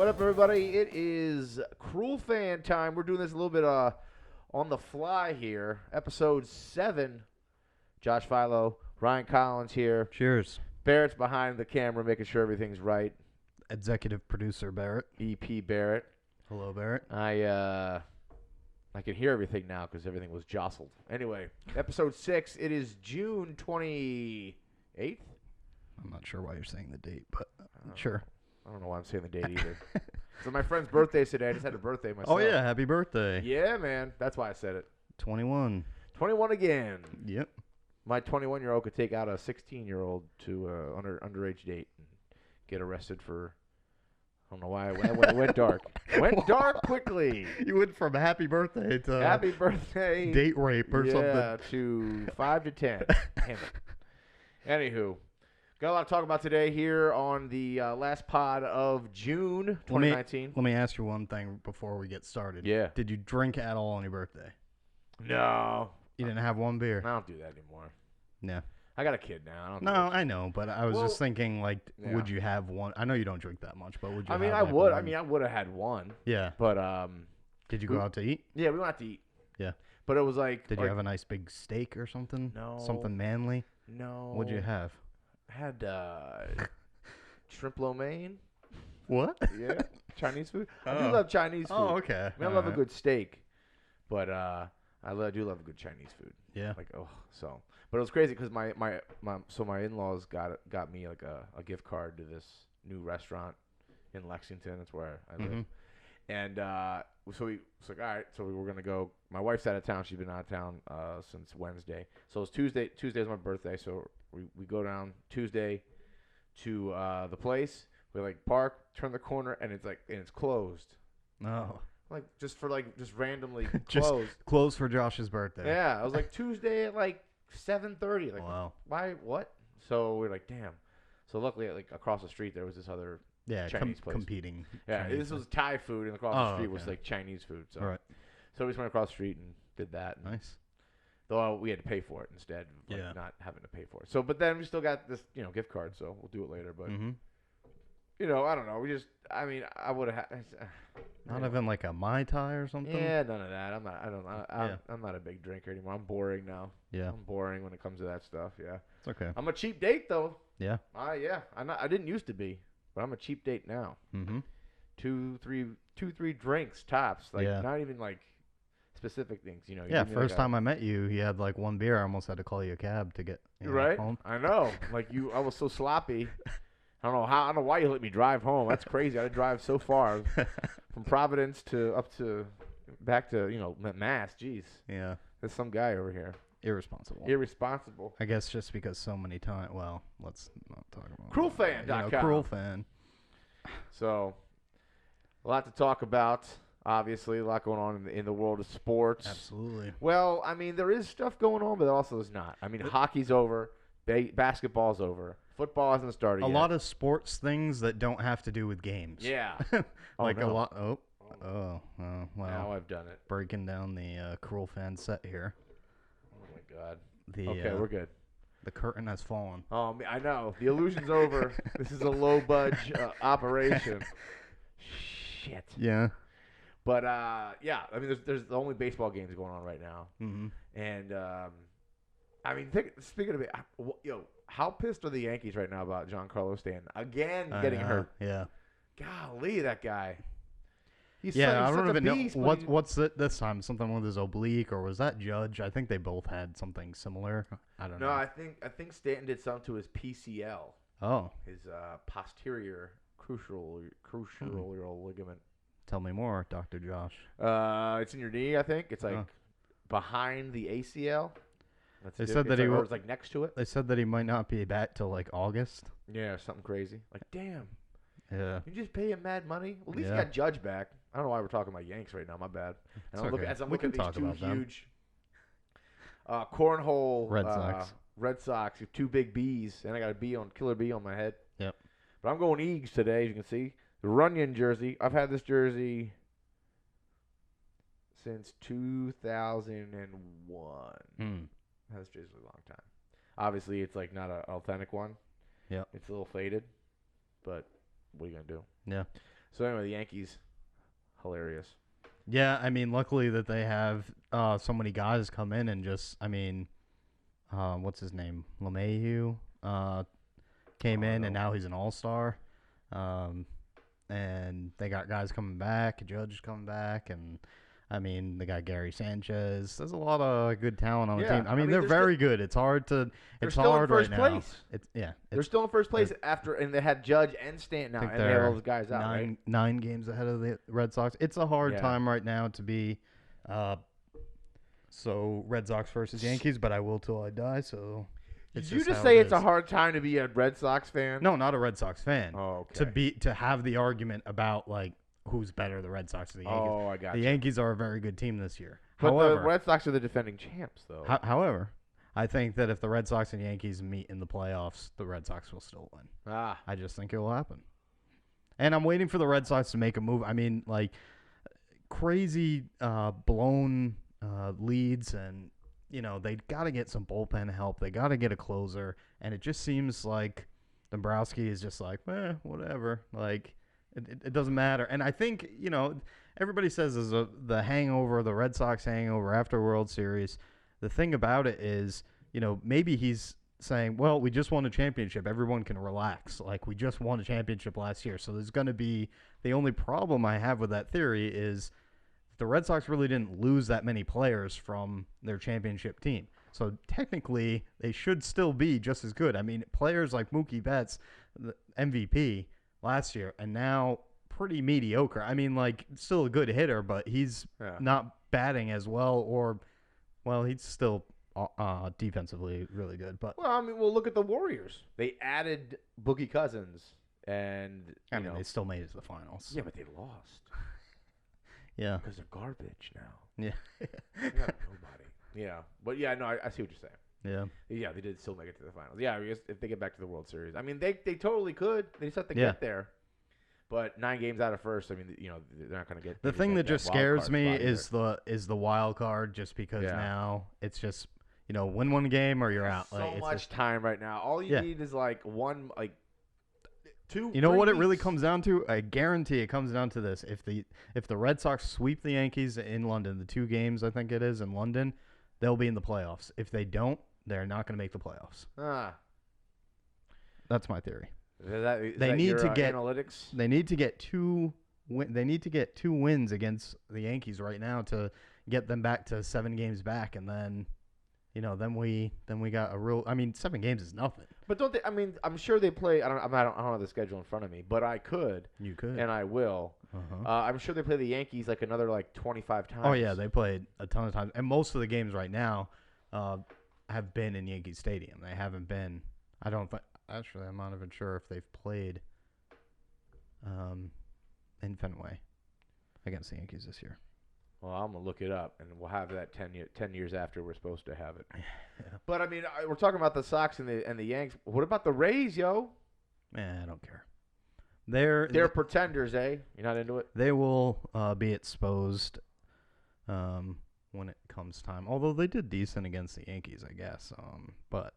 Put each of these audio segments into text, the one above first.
What up, everybody? It is Cruel Fan time. We're doing this a little bit on the fly here. Episode 7. Josh Philo, Ryan Collins here. Cheers. Barrett's behind the camera making sure everything's right. Executive producer Barrett. EP Barrett. Hello, Barrett. I can hear everything now because everything was jostled. Anyway, episode 6. It is June 28th. I'm not sure why you're saying the date, but sure. I don't know why I'm saying the date either. So my friend's birthday's today. I just had a birthday myself. Oh, yeah. Happy birthday. Yeah, man. That's why I said it. 21. 21 again. Yep. My 21-year-old could take out a 16-year-old to underage date and get arrested for, I don't know why it went dark. Went dark quickly. You went from happy birthday to Happy birthday. date rape or something. Yeah, to 5 to 10. Damn it. Anywho, got a lot to talk about today here on the last pod of June 2019. Let me ask you one thing before we get started. Yeah. Did you drink at all on your birthday? No. You didn't have one beer? I don't do that anymore. Yeah. I got a kid now. I don't No, do that. I know, but I was just thinking, like, Yeah. would you have one? I know you don't drink that much, but would you I mean, have, I like, would. one? I mean, I would have had one. Yeah. But, Did you go out to eat? yeah, we went out to eat. Yeah. But it was like. Did you have a nice big steak or something? No. Something manly? No. What'd you have? Had shrimp lo mein. What? Yeah. Chinese food. I do Oh. love Chinese food. Oh, okay. I mean, I love a good steak. But I do love a good Chinese food. Yeah. Like, oh, so. But it was crazy because my in-laws got me like a gift card to this new restaurant in Lexington. That's where I live. Mhm. And so we was like, all right, so we were gonna go. My wife's out of town. She's been out of town since Wednesday. So it's Tuesday. Tuesday's my birthday. So we go down Tuesday to the place. We like park, turn the corner, and it's closed. No. Like just randomly Just closed. closed for Josh's birthday. Yeah, I was like Tuesday at like 7:30. Like, Wow. why? What? So we're like, damn. So luckily, like across the street, there was this other. Yeah, Chinese place. competing. Yeah, Chinese this food. was Thai food, and across the street was okay. like Chinese food. So, All right. so we just went across the street and did that. And Nice. though we had to pay for it instead of like, Yeah. not having to pay for it. So, but then we still got this, gift card, so we'll do it later. But Mm-hmm. I don't know. I would have. Not even like a Mai Tai or something? Yeah, none of that. I'm Yeah. not a big drinker anymore. I'm boring now. Yeah. I'm boring when it comes to that stuff. Yeah. It's okay. I'm a cheap date though. Yeah. Yeah. I didn't used to be, but I'm a cheap date now. Mm-hmm. 2, 3 drinks tops. Like Yeah. not even like specific things. You Yeah, give me, first like, time I met you, you had like one beer. I almost had to call you a cab to get right. home. I know. Like I was so sloppy. I don't know why you let me drive home. That's crazy. I had to drive so far from Providence back to Mass. Jeez, Yeah. there's some guy over here. Irresponsible. Irresponsible. I guess just because so many times. Well, let's not talk about Cruelfan.com. Cruel Fan. So, a lot to talk about. Obviously, a lot going on in the world of sports. Absolutely. Well, I mean, there is stuff going on, but also there's not. I mean, hockey's over. Basketball's over. Football hasn't started yet. A lot of sports things that don't have to do with games. Yeah. Like no. a lot. Well. Now I've done it. Breaking down the Cruel Fan set here. Oh, my God. The Okay, we're good. The curtain has fallen. Oh, I know. The illusion's over. This is a low-budge operation. Shit. Yeah. But, yeah, I mean, there's only baseball games going on right now. Mm-hmm. And, I mean, speaking of it, how pissed are the Yankees right now about Giancarlo Stanton again getting hurt? Yeah. Golly, that guy. He's I such don't a even know beast, what's it this time. Something with his oblique, or was that Judge? I think they both had something similar. I don't know. No, I think Stanton did something to his PCL, Oh, his posterior crucial ligament. tell me more, Dr. Josh. It's in your knee, I think. It's like behind the ACL. They said that he was like next to it. They said that he might not be back till like August. Yeah, something crazy. Like, damn. Yeah. You just pay him mad money. Well, at least Yeah. you got Judge back. I don't know why we're talking about Yanks right now. My bad. And I'm okay. I'm We looking can at these talk two about them. huge cornhole Red Sox. Red Sox with two big B's, and I got a killer bee on my head. Yep. But I'm going Eags today, as you can see. The Runyon jersey. I've had this jersey since 2001. Had this jersey a long time. Obviously, it's like not an authentic one. Yep. It's a little faded, but what are you gonna do? Yeah. So anyway, the Yankees, hilarious. Yeah, I mean, luckily that they have so many guys come in and just, I mean, what's his name? LeMahieu came Oh, in, and no. now he's an all-star. Um, and they got guys coming back, Judge coming back, and I mean, they got Gary Sanchez. There's a lot of good talent on the Yeah, team. I mean, they're very good. It's hard to. they're It's still in hard first right now. place. It's yeah. They're It's, still in first place after, and they had Judge and Stanton I out, think and they have all they're those guys out, right? nine games ahead of the Red Sox. It's a hard Yeah. time right now to be. So Red Sox versus Yankees, but I will till I die. So. Did It's you just how say it it's a is. hard time to be a Red Sox fan? No, not a Red Sox fan. Oh, okay. To have the argument about like who's better, the Red Sox or the Yankees. Oh, I got The you. Yankees are a very good team this year. But However, the Red Sox are the defending champs, though. however, I think that if the Red Sox and Yankees meet in the playoffs, the Red Sox will still win. Ah, I just think it will happen. And I'm waiting for the Red Sox to make a move. I mean, like crazy blown leads, and they got to get some bullpen help. They got to get a closer, and it just seems like Dombrowski is just like, whatever. Like it doesn't matter. And I think everybody says there's the hangover, the Red Sox hangover after World Series. The thing about it is, maybe he's saying, well, we just won a championship. Everyone can relax. Like, we just won a championship last year. So there's going to be the only problem I have with that theory is the Red Sox really didn't lose that many players from their championship team. So technically, they should still be just as good. I mean, players like Mookie Betts, the MVP last year, and now pretty mediocre. I mean, like, still a good hitter, but he's not batting as well, he's still defensively really good. But well, I mean, look at the Warriors. They added Boogie Cousins, and I mean, they still made it to the finals. Yeah, but they lost. Yeah, because they're garbage now. Yeah, they got nobody. Yeah, but yeah, no, I see what you're saying. Yeah, they did still make it to the finals. Yeah, I guess if they get back to the World Series, I mean, they totally could. They just have to get there. But 9 games out of first, I mean, they're not going to get. The thing that just scares me is the wild card, just because now it's just win one game or you're out. So much time right now. All you need is like 2. You know what weeks. it really comes down to? I guarantee it comes down to this: if the Red Sox sweep the Yankees in London, the 2 games I think it is in London, they'll be in the playoffs. If they don't, they're not going to make the playoffs. That's my theory. They need to get analytics. They need to get 2. They need to get 2 wins against the Yankees right now to get them back to 7 games back, and then, then we got a real. I mean, 7 games is nothing. But don't they? I mean, I'm sure they play. I don't have the schedule in front of me, but I could. You could, and I will. I'm sure they play the Yankees like another 25 times. Oh yeah, they played a ton of times, and most of the games right now have been in Yankee Stadium. They haven't been. I don't think. Actually, I'm not even sure if they've played in Fenway against the Yankees this year. Well, I'm going to look it up, and we'll have that 10 years after we're supposed to have it. Yeah. But, I mean, we're talking about the Sox and the Yanks. What about the Rays, yo? Man, I don't care. They're pretenders, eh? You're not into it? They will be exposed when it comes time. Although they did decent against the Yankees, I guess. But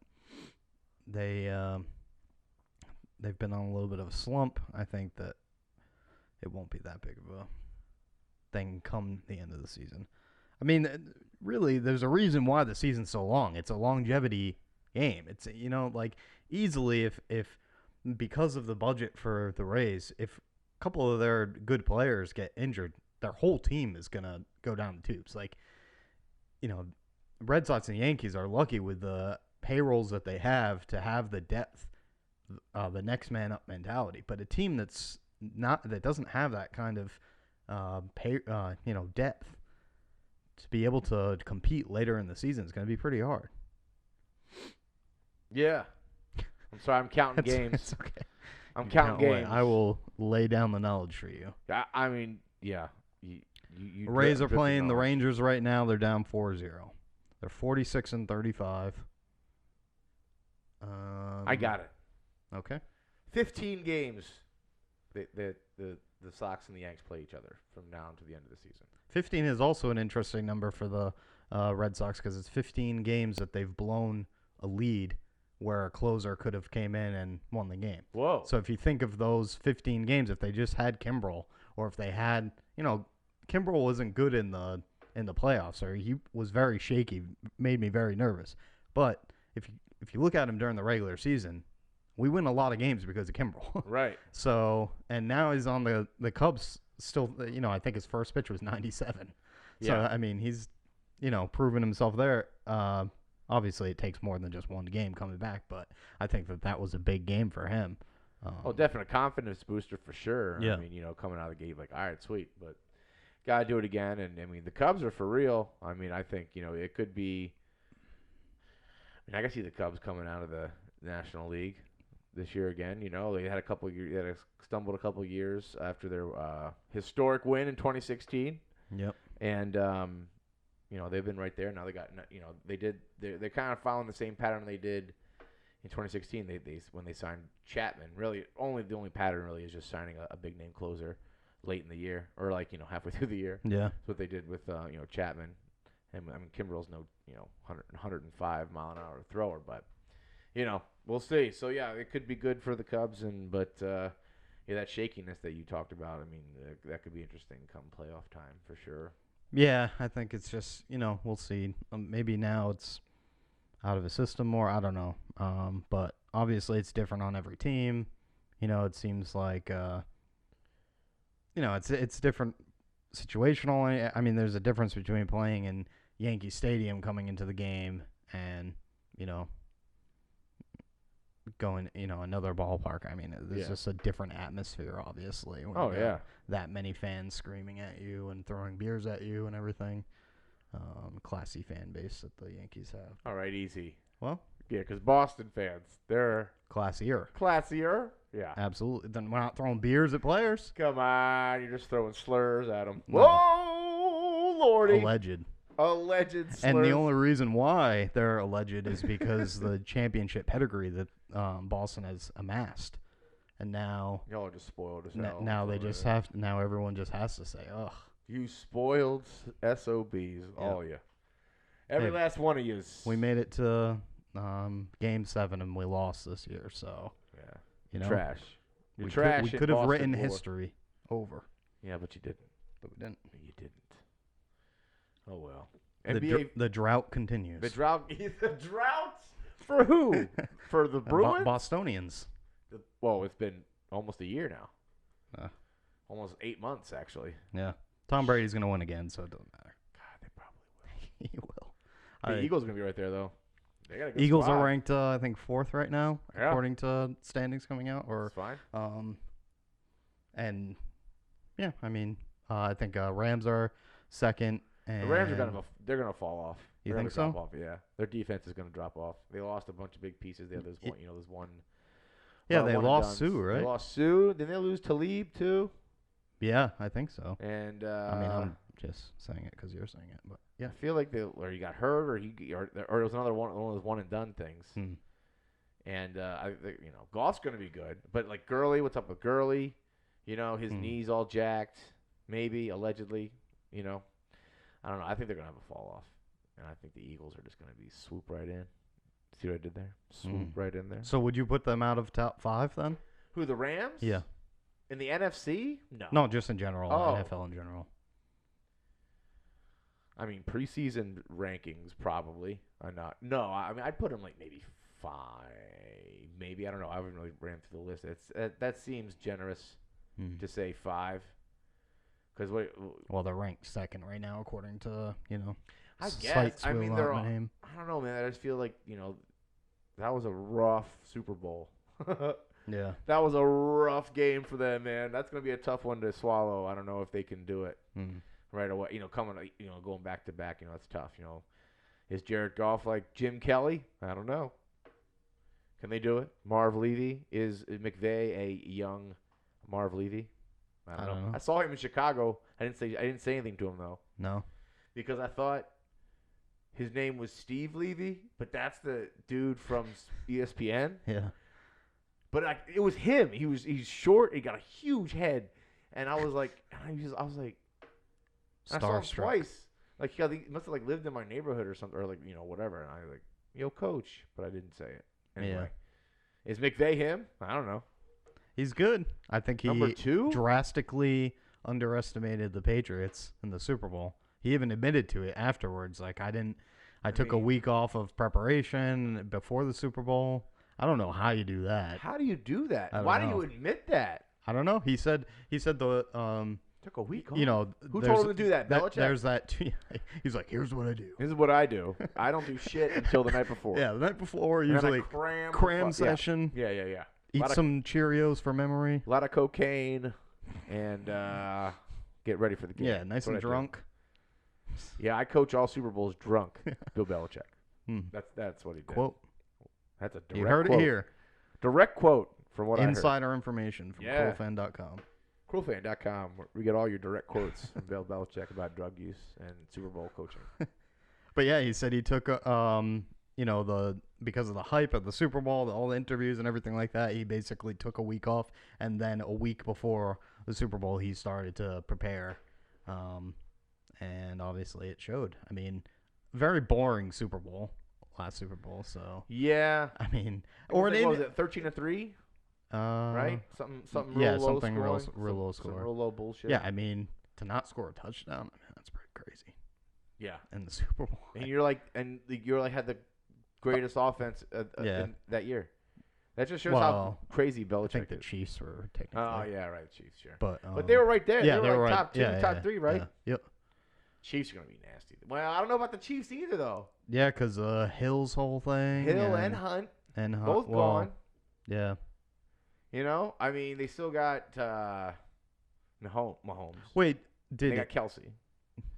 they've been on a little bit of a slump. I think that it won't be that big of a thing come the end of the season. I mean, really, there's a reason why the season's so long. It's a longevity game. It's easily if because of the budget for the Rays, if a couple of their good players get injured, their whole team is gonna go down the tubes. Red Sox and Yankees are lucky with the payrolls that they have to have the depth, the next man up mentality. But a team that doesn't have that kind of depth to be able to compete later in the season is going to be pretty hard. Yeah. I'm sorry, I'm counting games. It's okay. I'm counting games. I will lay down the knowledge for you. I mean, yeah. The Rays are playing the Rangers right now. They're down 4-0. They're 46-35. I got it. Okay. 15 games. The Sox and the Yanks play each other from now to the end of the season. 15 is also an interesting number for the Red Sox because it's 15 games that they've blown a lead where a closer could have came in and won the game. Whoa. So if you think of those 15 games, if they just had Kimbrel, or if they had, Kimbrel wasn't good in the playoffs, or he was very shaky, made me very nervous. But if you look at him during the regular season, we win a lot of games because of Kimbrel. Right. So, and now he's on the Cubs still, I think his first pitch was 97. So, Yeah. I mean, he's, proven himself there. Obviously, it takes more than just one game coming back, but I think that was a big game for him. Definitely a confidence booster for sure. Yeah. I mean, coming out of the gate like, all right, sweet, but gotta do it again. And I mean, the Cubs are for real. I mean, I think it could be. I mean, I can see the Cubs coming out of the National League this year again. They had a couple years, they had stumbled a couple years after their historic win in 2016. Yep. And they've been right there. Now they got, they're kind of following the same pattern they did in 2016. They when they signed Chapman. Really, the only pattern really is just signing a big name closer late in the year, or halfway through the year. Yeah. That's what they did with Chapman. And I mean, Kimbrel's no 105 mile an hour thrower, but we'll see. So yeah, it could be good for the Cubs, but that shakiness that you talked about, I mean, that could be interesting come playoff time for sure. Yeah, I think it's just, we'll see. Maybe now it's out of his system more. I don't know. But obviously it's different on every team. It seems like, it's different situational. I mean, there's a difference between playing in Yankee Stadium coming into the game and, going, another ballpark. I mean, there's just a different atmosphere, obviously. Oh, yeah. That many fans screaming at you and throwing beers at you and everything. Classy fan base that the Yankees have. All right, easy. Well, yeah, because Boston fans, they're classier. Yeah. Absolutely. Then we're not throwing beers at players. Come on, you're just throwing slurs at them. No. Whoa, Lordy. Alleged slurs. And the only reason why they're alleged is because the championship pedigree that Boston has amassed. And now y'all are just spoiled as hell. now they just have to, now everyone just has to say, ugh. You spoiled SOBs, all you. Every last one of you. We made it to Game 7 and we lost this year, so yeah. Trash. We trash. Could have written history over. Yeah, but you didn't. But we didn't. You didn't. Oh well. The drought continues. The drought. The drought for who? For the Bruins. Bostonians. Well, it's been almost a year now. Almost 8 months, actually. Yeah. Tom Brady's going to win again, so it doesn't matter. God, they probably will. He will. The Eagles are going to be right there, though. They got a good Eagles squad. are ranked, I think, 4th right now, Yeah. according to standings coming out. That's fine. And, yeah, I mean, I think Rams are 2nd. And The Rams are they're gonna fall off. You They're think gonna so? drop off, yeah. Their defense is gonna drop off. They lost a bunch of big pieces. There's one. Yeah, they one and lost dones. Sue, right? They lost Sue. Then they lose Talib too. Yeah, I think so. And I mean, I'm just saying it because you're saying it, but yeah. I feel like he got hurt, or it was another one of those one and done things. And I think, Goff's gonna be good, but like Gurley, what's up with Gurley? His knees all jacked, maybe allegedly. I don't know. I think they're gonna have a fall off, and I think the Eagles are just gonna be swoop right in. See what I did there? Swoop right in there. So would you put them out of top 5 then? Who, the Rams? Yeah. In the NFC? No. No, just in general, Oh. NFL in general. I mean, preseason rankings probably are not. No, I mean I'd put them like maybe 5, maybe I don't know. I haven't really ran through the list. That seems generous to say 5. Because well, they're ranked 2nd right now according to I guess. I mean, they're all, name. I don't know, man. I just feel like that was a rough Super Bowl. Yeah. That was a rough game for them, man. That's gonna be a tough one to swallow. I don't know if they can do it right away. Going back to back. That's tough. Is Jared Goff like Jim Kelly? I don't know. Can they do it? Marv Levy, is McVay a young Marv Levy? I don't know. I saw him in Chicago. I didn't say anything to him though. No. Because I thought his name was Steve Levy, but that's the dude from ESPN. Yeah. But it was him. He's short. He got a huge head, and I was like, starstruck. I saw him twice. Like he must have lived in my neighborhood or something, or whatever. And I was like, yo, coach, but I didn't say it. Anyway, is McVay him? I don't know. He's good. I think he Number 2? drastically underestimated the Patriots in the Super Bowl. He even admitted to it afterwards. Like, I took a week off of preparation before the Super Bowl. I don't know how you do that. How do you do that? I don't Why know. do you admit that? I don't know. He said the Took a week off. you know, Who there's- told him to do that? Belichick? There's that. He's like, here's what I do. This is what I do. I don't do shit until the night before. Yeah, the night before, And then I usually cram session. Yeah. Eat some Cheerios for memory. A lot of cocaine, and get ready for the game. Yeah, nice That's what and I do. drunk. Yeah, I coach all Super Bowls drunk. Bill Belichick. Hmm. That's what he did. Quote. That's a direct You heard quote. it here. Direct quote from what Insider information from Yeah. CoolFan.com. I heard. Cruelfan.com, where we get all your direct quotes from Bill Belichick about drug use and Super Bowl coaching. But yeah, he said he took because of the hype of the Super Bowl, all the interviews and everything like that, he basically took a week off, and then a week before the Super Bowl, he started to prepare, and obviously it showed. I mean, very boring Super Bowl, last Super Bowl. So Yeah. I mean, What was it? 13-3, right? right? Something real low something real scoring. low Some score. real low bullshit. Yeah, I mean, to not score a touchdown, I mean, that's pretty crazy. Yeah. In the Super Bowl, And you're like had the greatest offense in that year. That just shows how Well, crazy I Belichick think the is. Chiefs were technically. Oh yeah, right, Chiefs, sure. But But they were right there. Yeah, they were like right. top 2, top 3, right? Yeah. Yep. Chiefs are gonna be nasty. Well, I don't know about the Chiefs either though. Yeah, because Hill's whole thing. Hill and Hunt and Hunt, both gone. Yeah. You know, I mean, they still got Mahomes. Wait, They got Kelsey.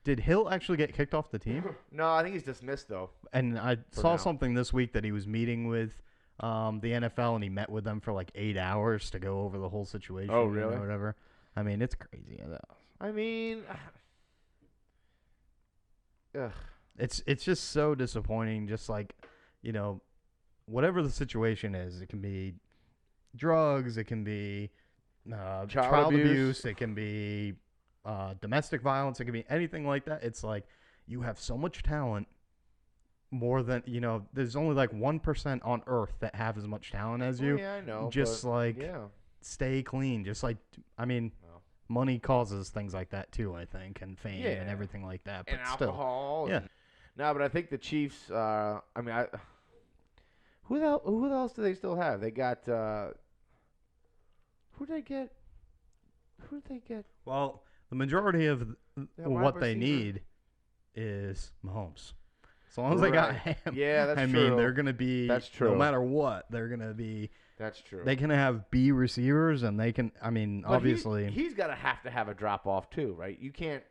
did Hill actually get kicked off the team? No, I think he's dismissed though. And I For saw now. something this week that he was meeting with the NFL, and he met with them for like 8 hours to go over the whole situation. Oh, really? Or whatever. I mean, it's crazy. I mean, ugh. It's just so disappointing. Just like, whatever the situation is, it can be drugs, it can be child abuse, it can be domestic violence, it can be anything like that. It's like you have so much talent, more than there's only like 1% on earth that have as much talent as you. Yeah, I know. Just yeah. stay clean. Just like, I mean, Well. money causes things like that too, I think, and fame Yeah. and everything like that. But And still, alcohol. yeah. And, no, but I think the Chiefs. I mean, who else do they still have? They got. Who did they get? well, the majority of That what wide they receiver. need is Mahomes. As long as they got Right. him, Yeah, that's I true. mean, they're gonna be. That's true. No matter what, they're gonna be. That's true. They can have B receivers, and they can. I mean, But obviously. he's got to have a drop off too, right? You can't.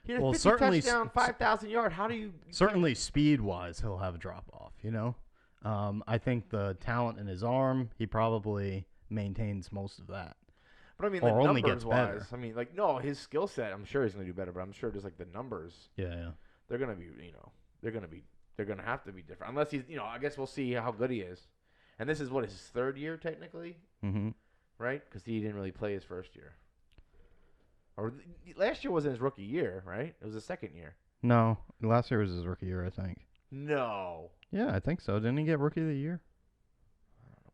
He had a Well, 50 certainly touchdown, 5,000 yard. How do you? Certainly, speed-wise, he'll have a drop-off, I think the talent in his arm, he probably maintains most of that. But I mean, or like only gets numbers wise, better. I mean, like no, his skill set. I'm sure he's gonna do better, but I'm sure just like the numbers, Yeah. they're gonna be, they're gonna have to be different. Unless he's, I guess we'll see how good he is. And this is what his third year technically, Mm-hmm. right? Because he didn't really play his first year. Or last year wasn't his rookie year, right? It was his second year. No, last year was his rookie year, I think. No. Yeah, I think so. Didn't he get rookie of the year?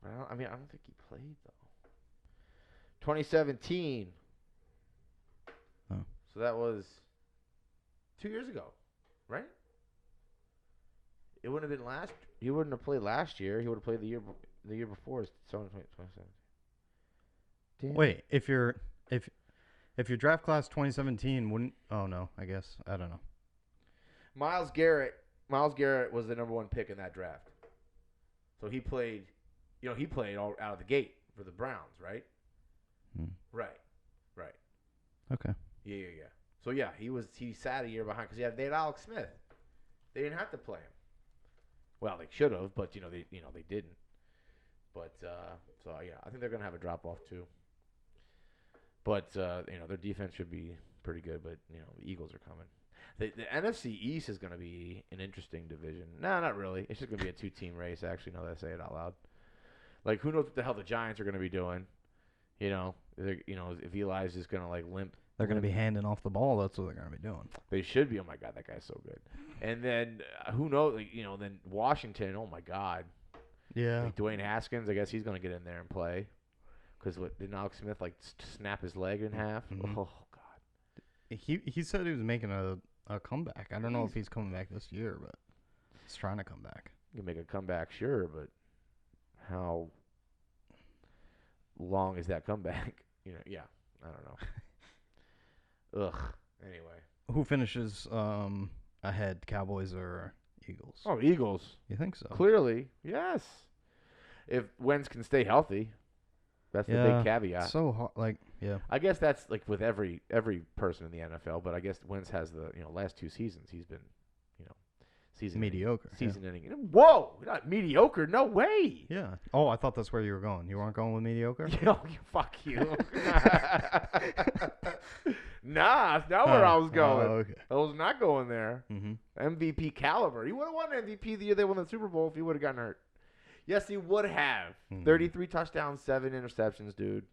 I don't think he played though. 2017. Oh. So that was 2 years ago, right? It wouldn't have been last. He wouldn't have played last year. He would have played the year before. 2017. Damn. Wait, if your draft class 2017 wouldn't. Oh no, I guess I don't know. Myles Garrett was the number 1 pick in that draft. So he played, he played all out of the gate for the Browns, right? Right. Okay. Yeah. So yeah, he sat a year behind because they had Alex Smith. They didn't have to play him. Well, they should have, but they didn't. But so yeah, I think they're gonna have a drop off too. But their defense should be pretty good. But the Eagles are coming. The NFC East is gonna be an interesting division. No, not really. It's just gonna be a 2-team race. Actually, now that I say it out loud. Like who knows what the hell the Giants are gonna be doing? If Eli's just gonna like limp. They're going to be handing off the ball. That's what they're going to be doing. They should be. Oh my God, that guy's so good. And then who knows? Then Washington. Oh my God, Yeah. Like Dwayne Haskins, I guess he's gonna get in there and play. Because did Alex Smith like snap his leg in half? Mhm. Oh God. He said he was making a comeback. I don't know if he's coming back this year, but he's trying to come back. You can make a comeback, sure, but how long is that comeback? Yeah, I don't know. Ugh. Anyway. Who finishes ahead, Cowboys or Eagles? Oh, Eagles. You think so? Clearly, yes. If Wentz can stay healthy, that's the big caveat. So hard, yeah. I guess that's like with every person in the NFL, but I guess Wentz has the last 2 seasons he's been season Mediocre. season ending. Whoa, not mediocre. No way. Yeah. Oh, I thought that's where you were going. You weren't going with mediocre? Fuck you. Nah, that's not where I was going. Okay. I was not going there. Mm-hmm. MVP caliber. He would have won MVP the year they won the Super Bowl if he would have gotten hurt. Yes, he would have. 33 touchdowns, 7 interceptions, dude.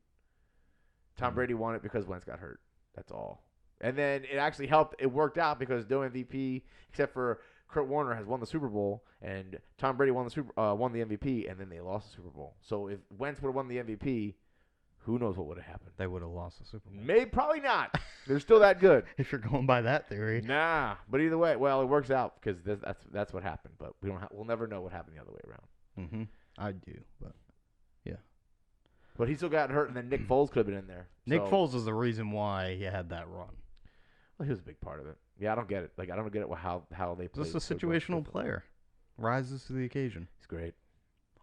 Tom Brady won it because Wentz got hurt. That's all. And then it actually helped. It worked out because no MVP, except for Kurt Warner, has won the Super Bowl, and Tom Brady won the MVP, and then they lost the Super Bowl. So if Wentz would have won the MVP, who knows what would have happened? They would have lost the Super Bowl. Maybe, probably not. They're still that good. If you're going by that theory. Nah, but either way, well, it works out because that's what happened. But we'll never know what happened the other way around. Mm-hmm. I do, but yeah. But he still got hurt, and then Nick Foles could have been in there. Nick Foles is the reason why he had that run. Well, he was a big part of it. Yeah, I don't get it. Like, I don't get it how they play. Just a situational player. Rises to the occasion. He's great.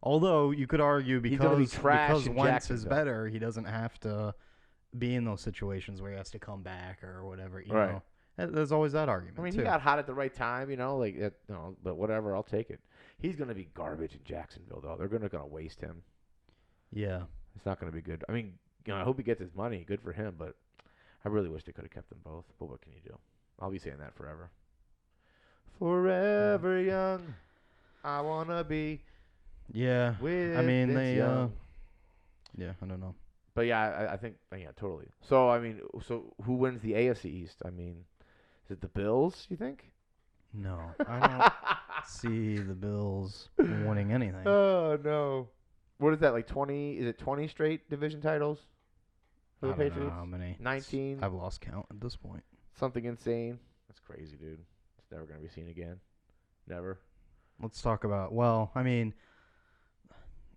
Although you could argue because Wentz is better, he doesn't have to be in those situations where he has to come back or whatever. You know, there's always that argument. I mean, he got hot at the right time, but whatever, I'll take it. He's going to be garbage in Jacksonville, though. They're going to waste him. Yeah, it's not going to be good. I mean, I hope he gets his money. Good for him, but I really wish they could have kept them both. But what can you do? I'll be saying that forever. Forever young, I wanna be. Yeah, with I mean young. Yeah, I don't know. But yeah, I think totally. So I mean, who wins the AFC East? I mean, is it the Bills? You think? No, I don't see the Bills winning anything. Oh no, what is that? Like 20? Is it 20 straight division titles for the Patriots? I don't know how many. 19. I've lost count at this point. Something insane. That's crazy, dude. It's never gonna be seen again. Never. Let's talk about. Well, I mean,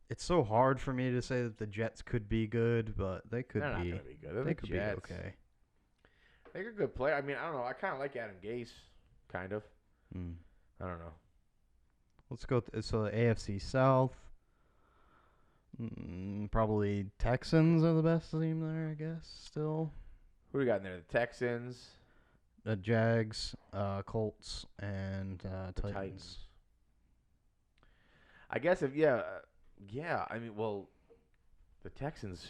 it's so hard for me to say that the Jets could be good, but they could They're be. not gonna be good. They could be okay. They're a good player. I mean, I don't know. I kind of like Adam Gase, kind of. I don't know. Let's go. So the AFC South. Probably Texans are the best team there, I guess. Still. Who we got in there? The Texans. The Jags, Colts, and Titans. I guess I mean, well, the Texans,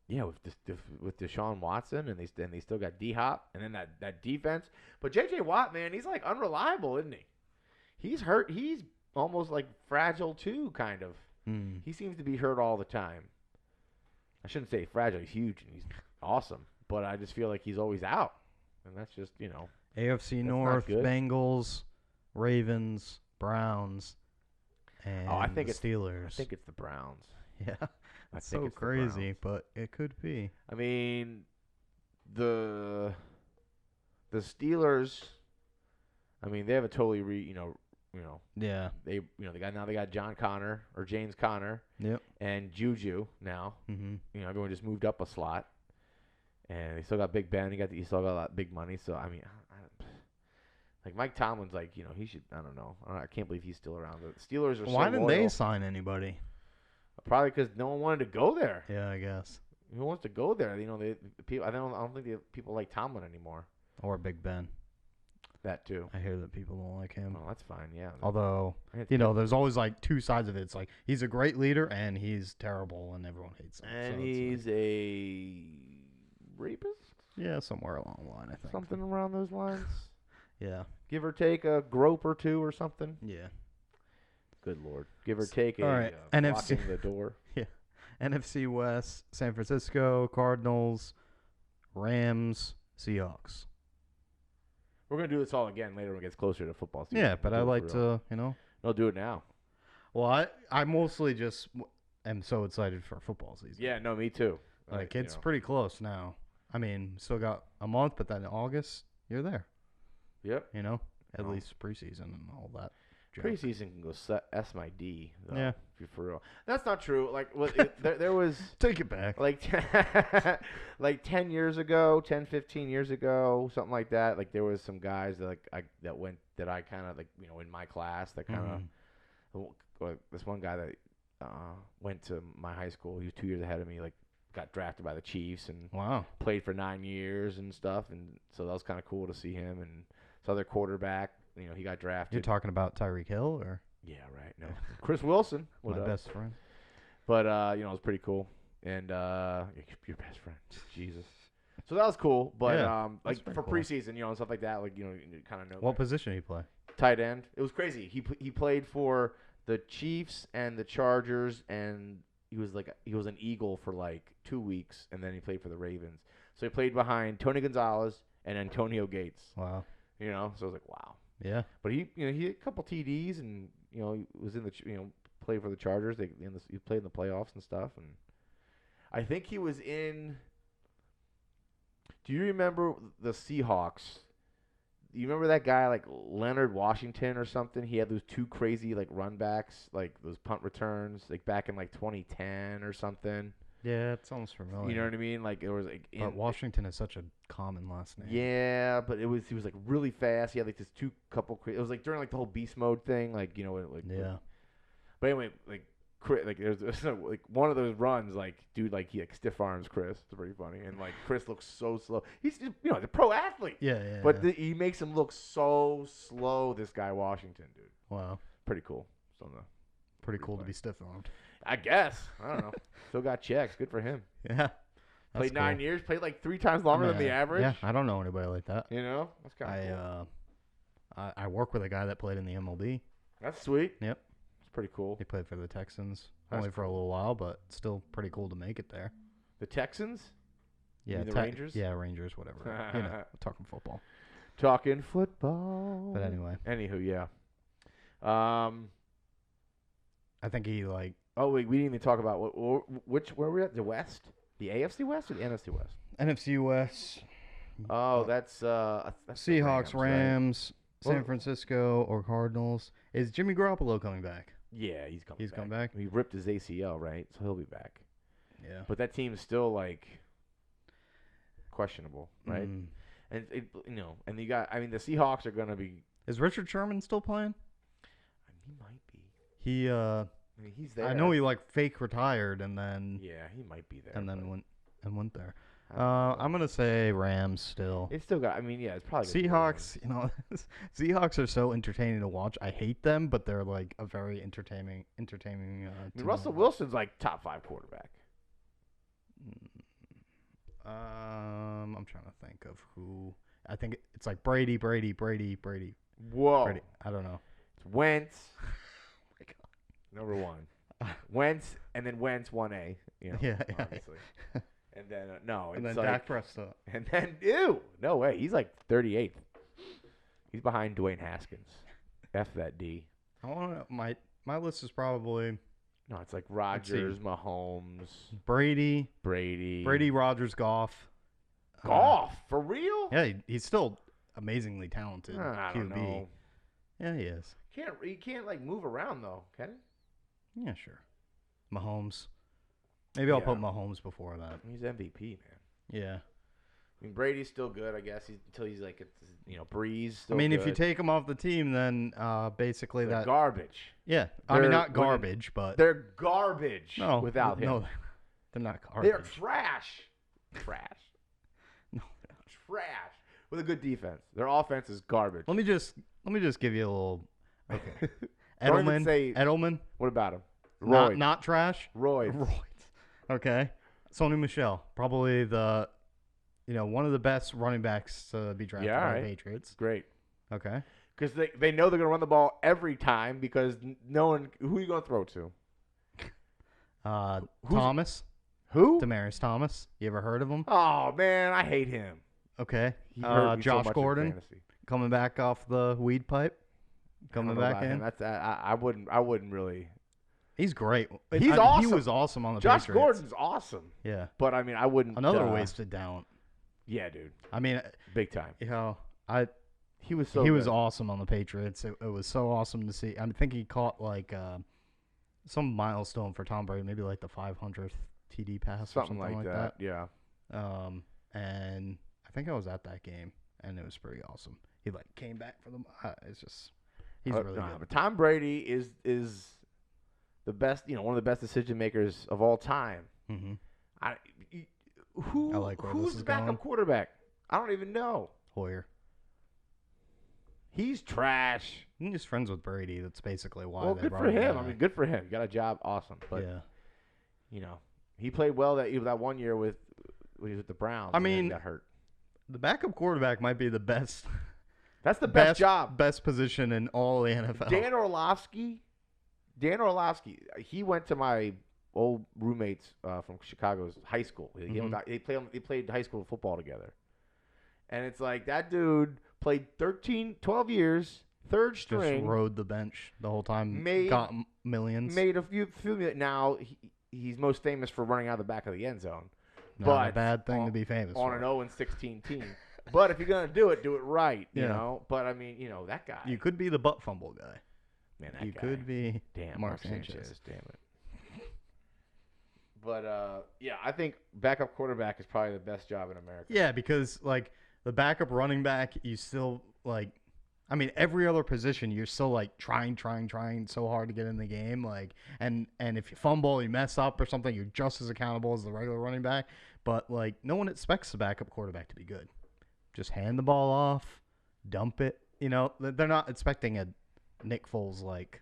with Deshaun Watson, and they still got D-Hop, and then that defense. But J.J. Watt, man, he's like unreliable, isn't he? He's hurt. He's almost like fragile too, kind of. He seems to be hurt all the time. I shouldn't say fragile. He's huge and he's awesome, but I just feel like he's always out, and that's just AFC North, Bengals, Ravens, Browns, and I think the Steelers. I think it's the Browns. Yeah, that's so crazy, but it could be. I mean, the Steelers. I mean, they have a totally Yeah. They got John Connor or James Conner. Yep. And Juju now. Mm-hmm. Everyone just moved up a slot, and they still got Big Ben. He still got a lot big money. So I mean, like Mike Tomlin's like he should. I don't know. I can't believe he's still around. The Steelers are. Why so didn't loyal. they sign anybody? Probably because no one wanted to go there. Yeah, I guess. Who wants to go there? People. I don't think people like Tomlin anymore. Or Big Ben. That too. I hear that people don't like him. Oh, that's fine. Yeah. Although there's always like two sides of it. It's like he's a great leader and he's terrible and everyone hates him. And so he's a rapist. Yeah, somewhere along the line, I think. Something around those lines. Yeah. Give or take a grope or two or something. Yeah. Good Lord. Give or take all right. blocking the door. Yeah. NFC West, San Francisco, Cardinals, Rams, Seahawks. We're going to do this all again later when it gets closer to football season. Yeah, but I like to, No, do it now. Well, I mostly just am so excited for football season. Yeah, no, me too. Like, it's pretty close now. I mean, still got a month, but then in August, you're there. Yep. You know, at Oh. least preseason and all that. junk. Preseason can go S my D. Though, Yeah. if you're for real. That's not true. Like, there was Take it back. like like 10 years ago, 10, 15 years ago, something like that. Like, there was some guys that I kind of like, in my class that kind of this one guy that went to my high school. He was 2 years ahead of me. Like, got drafted by the Chiefs and Wow. played for 9 years and stuff. And so that was kind of cool to see him. And this other quarterback, he got drafted. You're talking about Tyreek Hill or Yeah, right. No, Chris Wilson. my best friend? But it was pretty cool. And your best friend, Jesus. So that was cool. But Yeah, like that's for pretty cool. preseason, and stuff like that, like you kind of know. What position do you play? Tight end. It was crazy. He played for the Chiefs and the Chargers, and he was an Eagle for like 2 weeks, and then he played for the Ravens. So he played behind Tony Gonzalez and Antonio Gates. Wow. So I was like, wow. Yeah. But he had a couple TDs, and he was in the played for the Chargers. He played in the playoffs and stuff, and I think he was in. Do you remember the Seahawks? You remember that guy like Leonard Washington or something? He had those two crazy like run backs, like those punt returns, like back in like 2010 or something. Yeah, it sounds familiar. You know what I mean? Like it was like. But Washington is such a common last name. Yeah, but he was like really fast. He had like this it was like during like the whole beast mode thing, like like. Yeah. But anyway, like there's like one of those runs, like dude, like he like stiff arms Chris. It's pretty funny, and like Chris looks so slow. He's just a pro athlete. Yeah, yeah. But yeah. he makes him look so slow. This guy Washington, dude. Wow. Pretty cool. So Pretty cool to replay. be stiff armed. I guess. I don't know. Still got checks. Good for him. Yeah. Played 9 years. Played like 3 times longer than the average. Yeah, I don't know anybody like that. That's kind of cool. I work with a guy that played in the MLB. That's sweet. Yep. It's pretty cool. He played for the Texans. That's Only for a little while, but still pretty cool to make it there. The Texans? Yeah, mean the Rangers? Yeah, Rangers, whatever. We're talking football. Talking football. But anyway. Anywho, yeah. I think he like. Oh wait, we didn't even talk about where we at? The West, the AFC West or the NFC West? NFC West. Oh, that's the Seahawks, Rams, Well- San Francisco, or Cardinals. Is Jimmy Garoppolo coming back? Yeah, he's coming. He's back. come back? He ripped his ACL, right? So he'll be back. Yeah. But that team's still like questionable, right? Mm. And and you got. I mean, the Seahawks are gonna be. Is Richard Sherman still playing? He might be. He I mean, he's there. I know he like fake retired and then Yeah, he might be there. and but then went there. I don't know. I'm gonna say Rams still. It's still got. I mean, yeah, it's probably gonna be the Rams. Seahawks, Seahawks are so entertaining to watch. I hate them, but they're like a very entertaining. I mean, team Russell to watch. Wilson's like top 5 quarterback. I'm trying to think of who. I think it's like Brady. Whoa. Brady. I don't know. It's Wentz. Oh my God. Number 1. Wentz, and then Wentz 1A. Yeah. Obviously. And then no, And it's then like, Dak Prescott. and then no way, he's like 38th. He's behind Dwayne Haskins. F that D. I want my list is probably No, it's like Rodgers, Mahomes, Brady, Rodgers, Goff. Goff for real? Yeah, he's still amazingly talented. I QB. don't know. Yeah, he is. He can't like move around though, can he? Yeah, sure. Mahomes. Maybe I'll Yeah. put Mahomes before that. He's MVP, man. Yeah. I mean, Brady's still good, I guess. Until he's like, Breeze. I Still mean, good. if you take him off the team, then basically They're that. garbage. Yeah, I mean They're- not garbage, but They're garbage. no, without him. No, they're not garbage. They're trash. Trash. No, Trash. With a good defense. Their offense is garbage. Let me just give you a little. Okay. Don't even say- Edelman. What about him? Not trash. Roy. Roy. Okay. Sony Michel, probably the, one of the best running backs to be drafted Yeah, by alright. the Patriots. Great. Okay. Because they know they're going to run the ball every time because no one. Who are you going to throw to? Thomas, Who? Demaryius Thomas. You ever heard of him? Oh, man. I hate him. Okay. He hurt me so Josh much in Gordon fantasy. coming back off the weed pipe, I coming don't know back about him. in. That's I wouldn't really. He's great. He's He awesome. was awesome on the Josh Patriots. Gordon's awesome. Yeah. But I mean, I wouldn't. Another wasted talent. Yeah, dude. I mean, Big time. He was awesome on the Patriots. It was so awesome to see. I think he caught like some milestone for Tom Brady, maybe like the 500th TD pass or something like that. Yeah. And I think I was at that game, and it was pretty awesome. He like came back for them. It's just he's really good. But Tom Brady is the best. One of the best decision makers of all time. Mm-hmm. I like where who's this is the backup going. quarterback? I don't even know. Hoyer. He's trash. He's friends with Brady. That's basically why. Well, they good brought for him him. back. I mean, good for him. He got a job. Awesome. But he played well that 1 year when he was with the Browns. I mean, and then got hurt. The backup quarterback might be the best. That's the best job. Best position in all the NFL. Dan Orlovsky. He went to my old roommates from Chicago's high school. They played high school football together. And it's like that dude played 12 years, third string. Just rode the bench the whole time. Got millions. Made a few now he's most famous for running out of the back of the end zone. Not a bad thing to be famous on for. an 0-16 team. But if you're going to do it right, you Yeah. know. But, I mean, that guy. You could be the butt fumble guy. Man, that you guy. could be Mark Sanchez. Damn it. But, I think backup quarterback is probably the best job in America. Yeah, because, like, the backup running back, you still, like, I mean, every other position, you're still, like, trying so hard to get in the game. Like, and if you fumble, you mess up or something, you're just as accountable as the regular running back. But, like, no one expects the backup quarterback to be good. Just hand the ball off, dump it. They're not expecting a Nick Foles like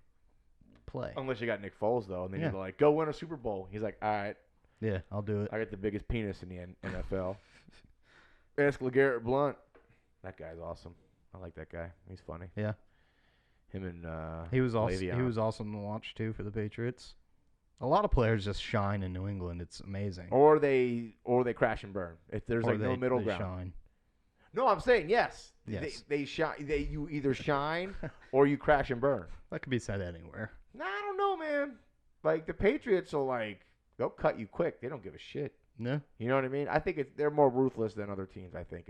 play. Unless you got Nick Foles though, and then you're like, go win a Super Bowl. He's like, all right, yeah, I'll do it. I got the biggest penis in the NFL. Ask LeGarrette Blount. That guy's awesome. I like that guy. He's funny. Yeah, him and he was Le'Veon. He was awesome to watch too for the Patriots. A lot of players just shine in New England. It's amazing. Or they crash and burn. If there's no middle ground. Shine. No, I'm saying yes. Yes. They shine. You either shine or you crash and burn. That could be said anywhere. Nah, I don't know, man. Like the Patriots are they'll cut you quick. They don't give a shit. No. You know what I mean? I think they're more ruthless than other teams. I think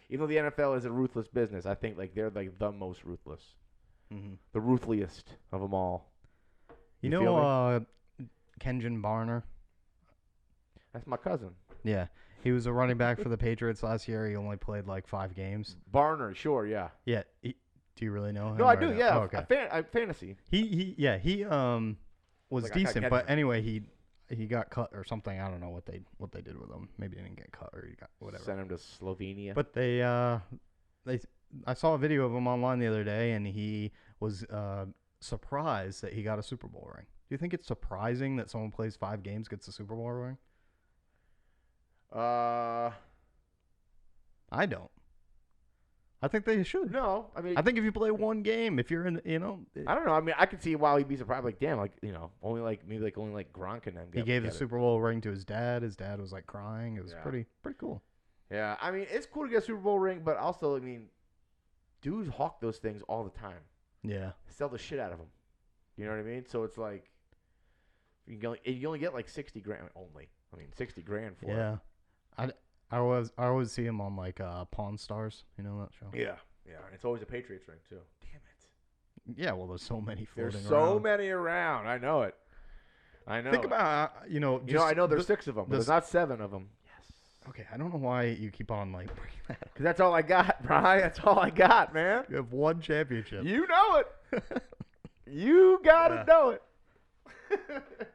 even though the NFL is a ruthless business, I think they're the most ruthless, the ruthlessest of them all. You know, Kenjon Barner. That's my cousin. Yeah. He was a running back for the Patriots last year. He only played like 5 games. Barner, sure, yeah. Yeah. Do you really know him? No, I do. Yeah. Oh, okay. Fantasy. He was decent, but anyway, he got cut or something. I don't know what they did with him. Maybe he didn't get cut or he got whatever. Sent him to Slovenia. But I saw a video of him online the other day, and he was surprised that he got a Super Bowl ring. Do you think it's surprising that someone plays 5 games gets a Super Bowl ring? I don't. I think they should. No, I mean, I think if you play 1 game, if you're in, I don't know. I mean, I could see why he'd be surprised. Like, damn, only Gronk and them. He gave the Super Bowl ring to his dad. His dad was like crying. It was pretty cool. Yeah, I mean, it's cool to get a Super Bowl ring, but also, I mean, dudes hawk those things all the time. Yeah, sell the shit out of them. You know what I mean? So it's like you only get like $60,000 only. I mean, $60,000 for it. Yeah. I always see him on like Pawn Stars, you know that show? Yeah. And it's always a Patriots ring too. Damn it. Yeah, well, there's so many floating around. There's so many around. I know it. I know. Think about I know there's 6 of them, but there's not 7 of them. Yes. Okay, I don't know why you keep on like bringing that up. Because that's all I got, Brian. That's all I got, man. You have 1 championship. You know it. You gotta know it.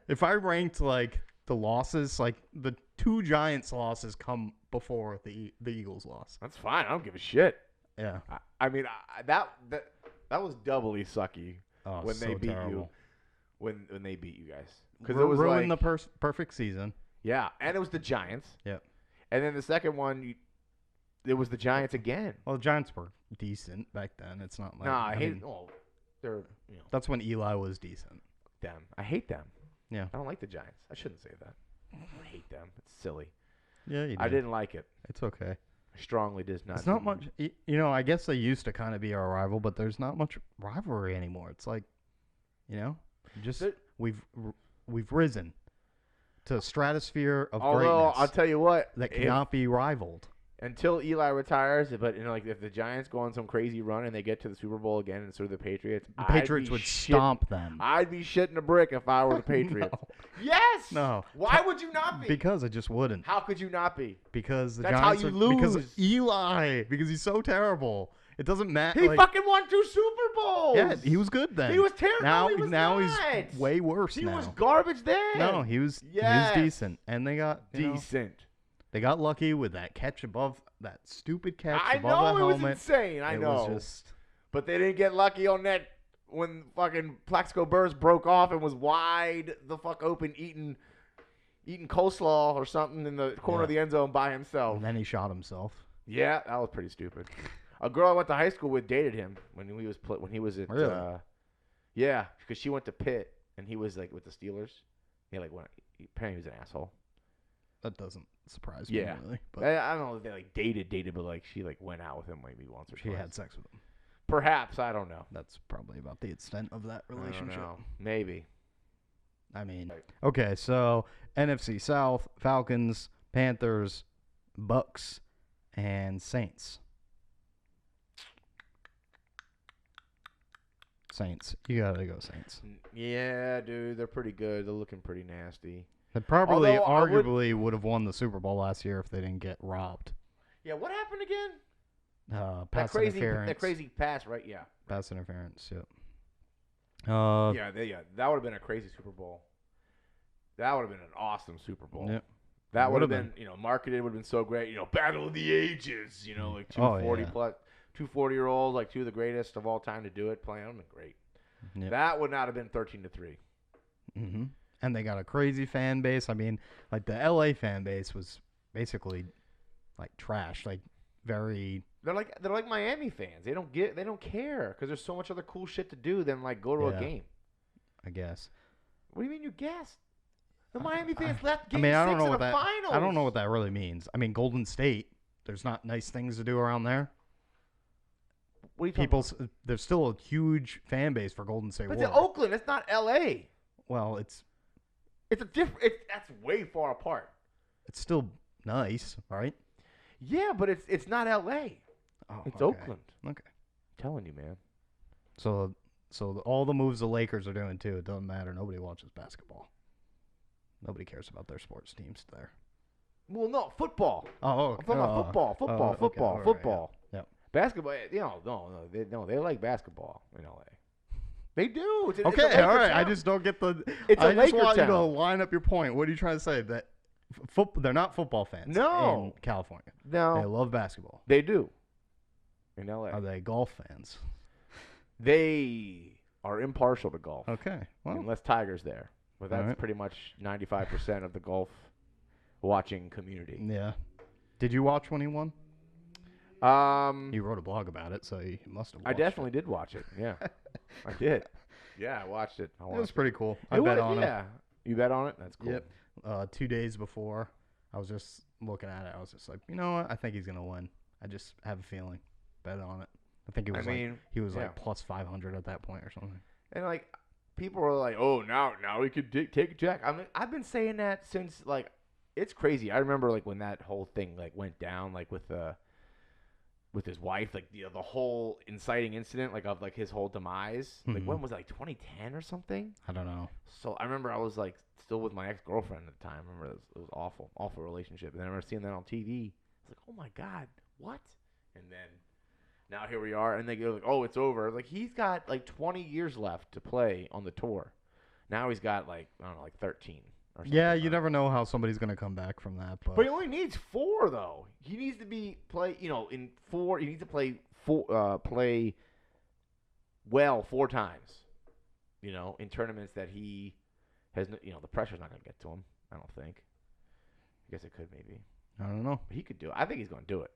If I ranked like the losses, like the 2 Giants losses come before the Eagles loss. That's fine. I don't give a shit. Yeah. I mean, that was doubly sucky when so they beat terrible. you. When they beat you guys, because it was ruined the perfect season. Yeah, and it was the Giants. Yeah. And then the second one, it was the Giants again. Well, the Giants were decent back then. It's not like I hate. They're That's when Eli was decent. Them. I hate them. Yeah. I don't like the Giants. I shouldn't say that. I hate them. It's silly. Yeah, you do. I didn't like it. It's okay. I strongly did not. It's not much. I guess they used to kind of be our rival, but there's not much rivalry anymore. It's like, Just we've risen to a stratosphere of Although greatness I'll tell you what, that cannot be rivaled. until Eli retires, but like if the Giants go on some crazy run and they get to the Super Bowl again, and so do the Patriots, The Patriots would stomp them. I'd be shitting a brick if I were the Patriots. No. Yes. No. Why would you not be? Because I just wouldn't. How could you not be? Because the That's Giants how you are, lose. Because of Eli. Because he's so terrible. It doesn't matter. He fucking won 2 Super Bowls. Yeah, he was good then. He was terrible. Now, he was now not. he's way worse. He now. was garbage then. No, he was decent, and they got decent. They got lucky with that catch above that stupid catch I above know the it helmet. was insane. I know. Was just, but they didn't get lucky on that when fucking Plaxico Burress broke off and was wide the fuck open eating coleslaw or something in the corner of the end zone by himself. and then he shot himself. Yeah, that was pretty stupid. A girl I went to high school with dated him when he was at Really? Yeah, because she went to Pitt and he was like with the Steelers. He apparently he was an asshole. That doesn't surprise me really. But I don't know if they like dated, but like she like went out with him maybe once or twice. she had sex with him. Perhaps, I don't know. That's probably about the extent of that relationship. I don't know. Maybe. I mean, okay, so NFC South, Falcons, Panthers, Bucks, and Saints. Saints. You gotta go Saints. Yeah, dude, they're pretty good. They're looking pretty nasty. They probably, Although I arguably, would have won the Super Bowl last year if they didn't get robbed. Yeah, what happened again? Pass interference. That crazy pass, right? Yeah. Pass interference, yep. Yeah, that would have been a crazy Super Bowl. That would have been an awesome Super Bowl. Yep. That would have been, marketed would have been so great. Battle of the ages. Like 240 plus, 240-year-olds, like 2 of the greatest of all time to do it. Playing them, great. Yep. That would not have been 13-3. Mm-hmm. And they got a crazy fan base. I mean, like the LA fan base was basically like trash, like very. They're like Miami fans. They don't care because there's so much other cool shit to do than like go to a game. I guess. What do you mean you guessed? The Miami fans left game 6 I don't know in what the that. finals. I don't know what that really means. I mean, Golden State. There's not nice things to do around there. What are you talking about? There's still a huge fan base for Golden State. But Warriors. it's in Oakland. It's not L.A. Well, it's a different. That's way far apart. It's still nice, right? Yeah, but it's not L.A. Oh, it's okay. Oakland. Okay. I'm telling you, man. So all the moves the Lakers are doing too. It doesn't matter. Nobody watches basketball. Nobody cares about their sports teams there. Well, no, football. Oh, okay. I'm talking about football. Okay. Football. Yeah. Basketball. They like basketball in L.A. They do. It's Okay, a all right. town. I just don't get the. It's a I just Laker want you to town. line up your point. What are you trying to say? That they're not football fans. No. In California. No, They love basketball. they do. In L.A. Are they golf fans? They are impartial to golf. Okay. Well, Unless Tiger's there. But that's Alright. pretty much 95% of the golf watching community. yeah. Did you watch when he won? You wrote a blog about it, so you must have watched I definitely did watch it. Yeah. I did. Yeah, I watched it. It was pretty cool. I It bet was- on it. Yeah. You bet on it? That's cool. Yep. 2 days before, I was just looking at it. I was just like, you know what? I think he's gonna win. I just have a feeling. Bet on it. I think it was he was like plus 500 at that point or something. And like people were like, "Oh, now he could take a check." I mean, I've been saying that since like it's crazy. I remember like when that whole thing like went down like with his wife, like the whole inciting incident like of like his whole demise. Like when was it, like 2010 or something? I don't know. So I remember I was like still with my ex-girlfriend at the time. I remember it was awful relationship. And then I remember seeing that on TV. I was like, "Oh my God, what?" And then now here we are, and they go like, "Oh, it's over." Like he's got like 20 years left to play on the tour. Now he's got like I don't know, like 13 or something. Yeah, you never know how somebody's gonna come back from that. But he only needs 4 though. He needs to in 4. He needs to play well 4 times. In tournaments that he has. The pressure's not gonna get to him. I don't think. I guess it could maybe. I don't know. He could do it. I think he's gonna do it.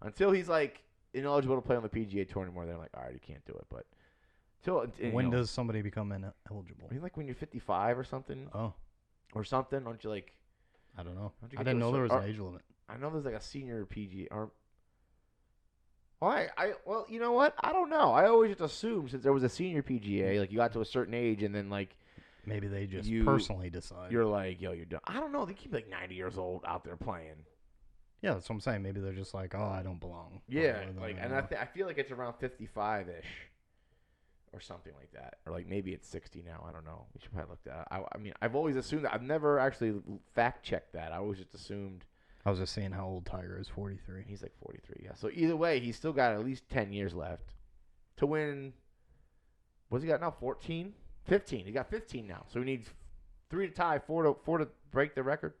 Until he's like ineligible to play on the PGA Tour anymore, they're like, all right, you can't do it. But when does somebody become ineligible? I mean, like when you're 55 or something. Oh, or something. Don't you like? I don't know. Don't you I get didn't to know a there was cer- an age limit. I know there's like a senior PGA. Well, you know what? I don't know. I always just assumed since there was a senior PGA, like you got to a certain age and then like Maybe they just You- personally decide. you're like, yo, you're done. I don't know. They keep like 90 years old out there playing. Yeah, that's what I'm saying. Maybe they're just like, oh, I don't belong. Yeah, Rather than, like, and I feel like it's around 55 ish, or something like that, or like maybe it's 60 now. I don't know. We should probably look that up. I mean, I've always assumed that. I've never actually fact checked that. I always just assumed I was just seeing how old Tiger is, 43. he's like 43. Yeah. So either way, he's still got at least 10 years left to win. What's he got now? 14, 15. He got 15 now. So he needs 3 to tie, 4 to break the record.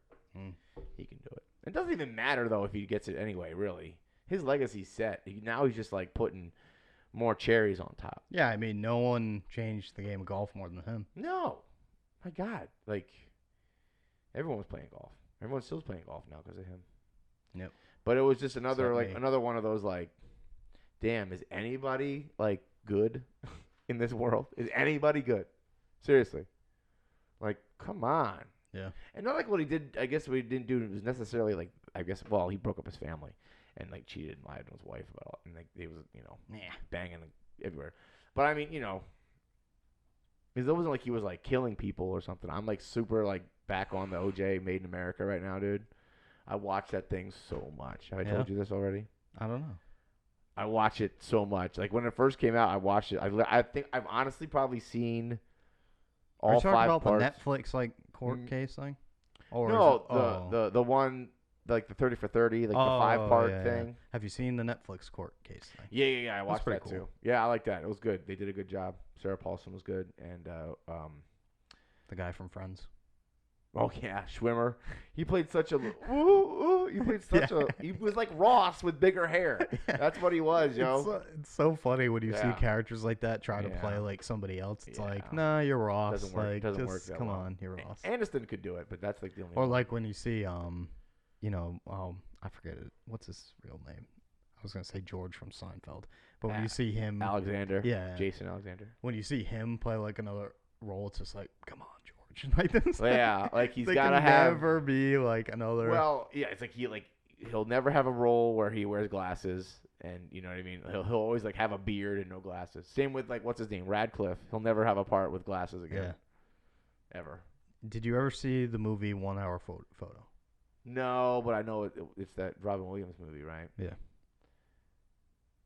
He can do it. It doesn't even matter though if he gets it anyway. Really, his legacy's set. Now he's just like putting more cherries on top. Yeah, I mean, no one changed the game of golf more than him. No, my God, like everyone was playing golf. Everyone still playing golf now because of him. Yep. But it was just another Except like me. another one of those like, damn, is anybody like good in this world? Is anybody good? Seriously, like come on. Yeah. And not like what he did. I guess what he didn't do was necessarily like. I guess well, he broke up his family and like cheated and lied to his wife about it, and like he was banging everywhere. But I mean, because it wasn't like he was like killing people or something. I'm like super like back on the OJ Made in America right now, dude. I watch that thing so much. Have I told you this already? I don't know. I watch it so much. Like when it first came out, I watched it. I think I've honestly probably seen Are all you talking 5 about parts. the Netflix like court case thing? Or No, is it, the one like the 30 for 30, like the 5-part thing. Have you seen the Netflix court case thing? Yeah. I watched pretty that cool. too. Yeah, I like that. It was good. They did a good job. Sarah Paulson was good, and The guy from Friends. oh yeah, Schwimmer. He played such a he played such Yeah. he was like Ross with bigger hair. That's what he was, yo. It's so funny when you see Yeah. characters like that try to Yeah. play like somebody else. It's Yeah. like, nah, you're Ross. Doesn't work- Like, doesn't just work that come well. on, you're Ross. Aniston could do it, but that's like the only Or one. like when you see, I forget it. What's his real name? I was gonna say George from Seinfeld, but when you see him, Alexander. yeah, Jason Alexander. when you see him play like another role, it's just like, come on, George. Like this. Yeah, like he's There gotta can have. never be like another. Well, yeah, it's like he'll never have a role where he wears glasses, and you know what I mean. He'll always like have a beard and no glasses. Same with like what's his name, Radcliffe. He'll never have a part with glasses again, ever. Did you ever see the movie 1 Hour Photo? No, but I know it's that Robin Williams movie, right? Yeah.